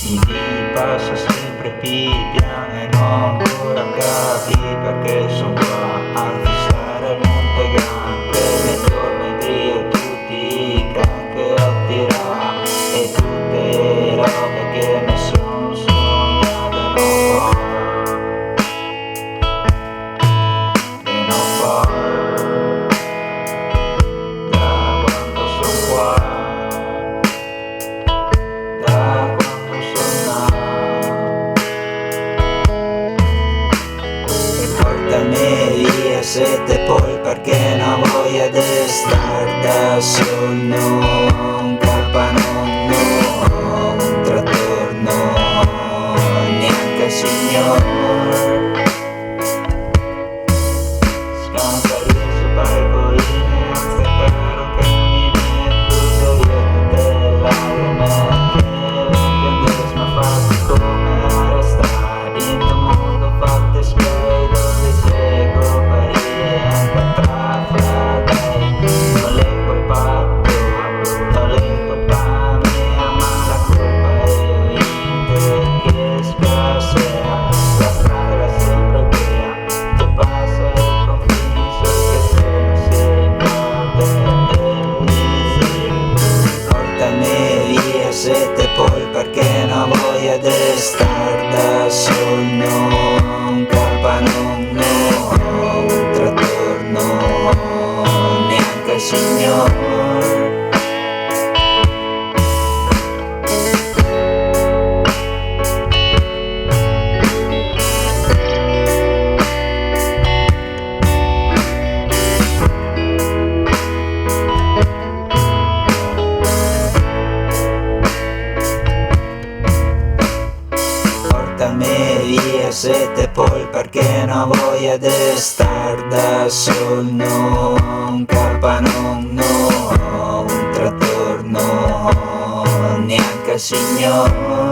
Mi passa sempre più piano e non ancora capi perché sono qua a fissare il monte grande. Ne torno in brio tutti i can che attirà e tutte le robe che mi sono sognate e non far da quando sono qua, da quando sono nato. E portami via sette poi perché non voglio di star da sol, no, un capano, no, un trattore, no, neanche il signor. Scansa riso parcoline, anzi caro che mi metto io tutte lacrime che pianges mi ha fatto come arrestare in un mondo fatto di spray dove seguo parie anche tra fratelli. Non è colpa tua, non è colpa mia, ma la colpa è in te che scarsea. La strada era sempre quella che passa il confiso che se non si perde. Portami via sette poi perché non voglio di star da sol, no, un capano, no, un trattore, no, neanche il signor. Portami via sette poi perché non voglio di star da sol, no, un capano, no, un trattore, no, neanche il signor.